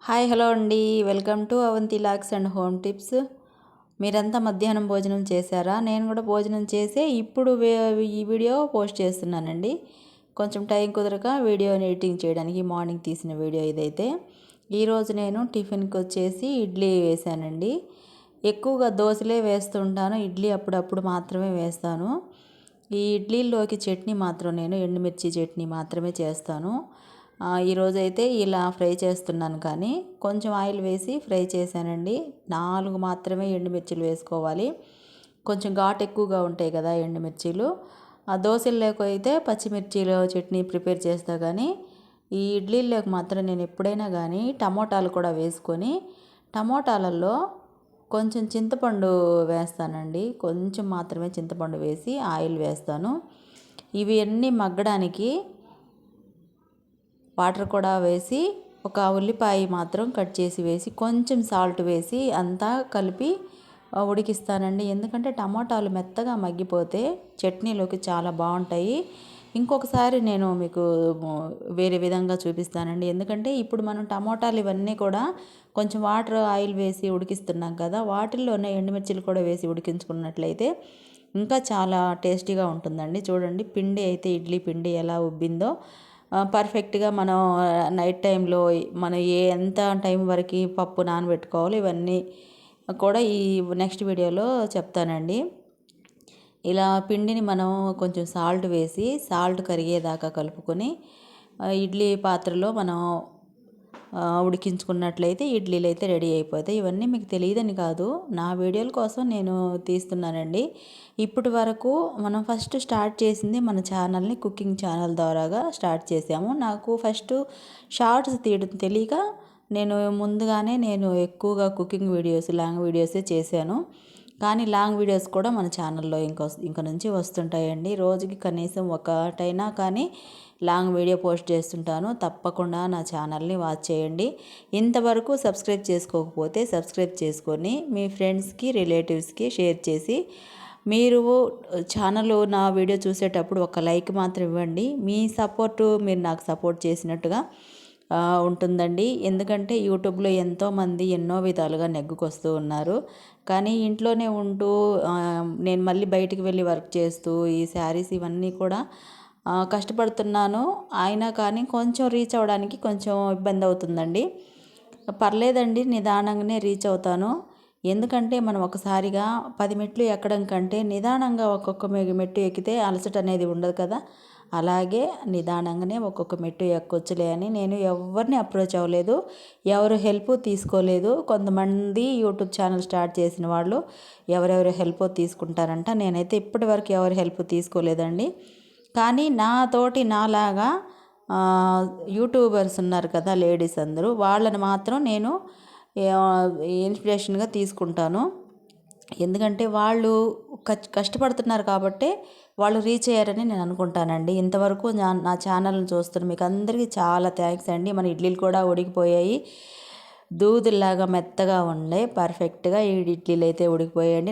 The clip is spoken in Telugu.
హాయ్ హలో అండి, వెల్కమ్ టు అవంతి లాక్స్ అండ్ హోమ్ టిప్స్. మీరంతా మధ్యాహ్నం భోజనం చేశారా? నేను కూడా భోజనం చేసి ఇప్పుడు ఈ వీడియో పోస్ట్ చేస్తున్నానండి. కొంచెం టైం కుదరక వీడియోని ఎడిటింగ్ చేయడానికి మార్నింగ్ తీసిన వీడియో ఇదైతే. ఈరోజు నేను టిఫిన్కి వచ్చేసి ఇడ్లీ వేసానండి. ఎక్కువగా దోశలే వేస్తుంటాను, ఇడ్లీ అప్పుడప్పుడు మాత్రమే వేస్తాను. ఈ ఇడ్లీలోకి చట్నీ మాత్రం నేను ఎండుమిర్చి చట్నీ మాత్రమే చేస్తాను. ఈరోజైతే ఇలా ఫ్రై చేస్తున్నాను, కానీ కొంచెం ఆయిల్ వేసి ఫ్రై చేశానండి. 4 మాత్రమే ఎండుమిర్చిలు వేసుకోవాలి. కొంచెం ఘాటు ఎక్కువగా ఉంటాయి కదా ఎండుమిర్చీలు. దోశల్లోకి అయితే పచ్చిమిర్చిలో చట్నీ ప్రిపేర్ చేస్తా, కానీ ఈ ఇడ్లీలోకి మాత్రం నేను ఎప్పుడైనా కానీ టమోటాలు కూడా వేసుకొని టమోటాలలో కొంచెం చింతపండు వేస్తానండి. కొంచెం మాత్రమే చింతపండు వేసి ఆయిల్ వేస్తాను. ఇవి అన్నీ మగ్గడానికి వాటర్ కూడా వేసి ఒక ఉల్లిపాయ మాత్రం కట్ చేసి వేసి కొంచెం సాల్ట్ వేసి అంతా కలిపి ఉడికిస్తానండి. ఎందుకంటే టమాటాలు మెత్తగా మగ్గిపోతే చట్నీలోకి చాలా బాగుంటాయి. ఇంకొకసారి నేను మీకు వేరే విధంగా చూపిస్తానండి. ఎందుకంటే ఇప్పుడు మనం టమోటాలు ఇవన్నీ కూడా కొంచెం వాటర్ ఆయిల్ వేసి ఉడికిస్తున్నాం కదా, వాటిల్లోనే ఎండుమిర్చిలు కూడా వేసి ఉడికించుకున్నట్లయితే ఇంకా చాలా టేస్టీగా ఉంటుందండి. చూడండి, పిండి అయితే ఇడ్లీ పిండి ఎలా ఉబ్బిందో. పర్ఫెక్ట్గా మనం నైట్ టైంలో మనం ఎంత టైం వరకు పప్పు నానబెట్టుకోవాలి ఇవన్నీ కూడా ఈ నెక్స్ట్ వీడియోలో చెప్తానండి. ఇలా పిండిని మనం కొంచెం సాల్ట్ వేసి సాల్ట్ కరిగేదాకా కలుపుకొని ఇడ్లీ పాత్రలో మనం ఉడికించుకున్నట్లయితే ఇడ్లీలు అయితే రెడీ అయిపోతాయి. ఇవన్నీ మీకు తెలియదని కాదు, నా వీడియోల కోసం నేను తీస్తున్నానండి. ఇప్పటి వరకు మనం ఫస్ట్ స్టార్ట్ చేసింది మన ఛానల్ని కుకింగ్ ఛానల్ ద్వారాగా స్టార్ట్ చేసాము. నాకు ఫస్ట్ షార్ట్స్ తీయడం తెలియక నేను ఎక్కువగా కుకింగ్ వీడియోస్, లాంగ్ వీడియోసే చేశాను. కానీ లాంగ్ వీడియోస్ కూడా మన ఛానల్లో ఇంక నుంచి వస్తుంటాయండి. రోజుకి కనీసం ఒకటైనా కానీ లాంగ్ వీడియో పోస్ట్ చేస్తుంటాను. తప్పకుండా నా ఛానల్ని వాచ్ చేయండి. ఇంతవరకు సబ్స్క్రైబ్ చేసుకోకపోతే సబ్స్క్రైబ్ చేసుకొని మీ ఫ్రెండ్స్కి, రిలేటివ్స్కి షేర్ చేసి మీరు ఛానల్ నా వీడియో చూసేటప్పుడు ఒక లైక్ మాత్రం ఇవ్వండి. మీ సపోర్టు మీరు నాకు సపోర్ట్ చేసినట్టుగా ఉంటుందండి. ఎందుకంటే యూట్యూబ్లో ఎంతోమంది ఎన్నో విధాలుగా నెగ్గుకొస్తూ ఉన్నారు. కానీ ఇంట్లోనే ఉంటూ నేను మళ్ళీ బయటికి వెళ్ళి వర్క్ చేస్తూ ఈ శారీస్ ఇవన్నీ కూడా కష్టపడుతున్నాను. అయినా కానీ కొంచెం రీచ్ అవ్వడానికి కొంచెం ఇబ్బంది అవుతుందండి. పర్లేదండి, నిదానంగానే రీచ్ అవుతాను. ఎందుకంటే మనం ఒకసారిగా 10 మెట్లు ఎక్కడం కంటే నిదానంగా ఒక్కొక్క మెట్టు ఎక్కితే అలసట అనేది ఉండదు కదా. అలాగే నిదానంగానే ఒక్కొక్క మెట్టు ఎక్కొచ్చులే అని నేను ఎవరిని అప్రోచ్ అవ్వలేదు, ఎవరు హెల్ప్ తీసుకోలేదు. కొంతమంది యూట్యూబ్ ఛానల్ స్టార్ట్ చేసిన వాళ్ళు ఎవరెవరు హెల్ప్ తీసుకుంటారంట. నేనైతే ఇప్పటివరకు ఎవరు హెల్ప్ తీసుకోలేదండి. కానీ నాలాగా యూట్యూబర్స్ ఉన్నారు కదా లేడీస్ అందరూ, వాళ్ళని మాత్రం నేను ఇన్స్పిరేషన్గా తీసుకుంటాను. ఎందుకంటే వాళ్ళు కష్టపడుతున్నారు కాబట్టి వాళ్ళు రీచ్ అయ్యారని నేను అనుకుంటానండి. ఇంతవరకు నా ఛానల్ని చూస్తున్న మీకు అందరికీ చాలా థ్యాంక్స్ అండి. మన ఇడ్లీలు కూడా ఉడికిపోయాయి, దూదుల్లాగా మెత్తగా ఉండే పర్ఫెక్ట్గా ఈ ఇడ్లీలు అయితే ఉడికిపోయాయండి.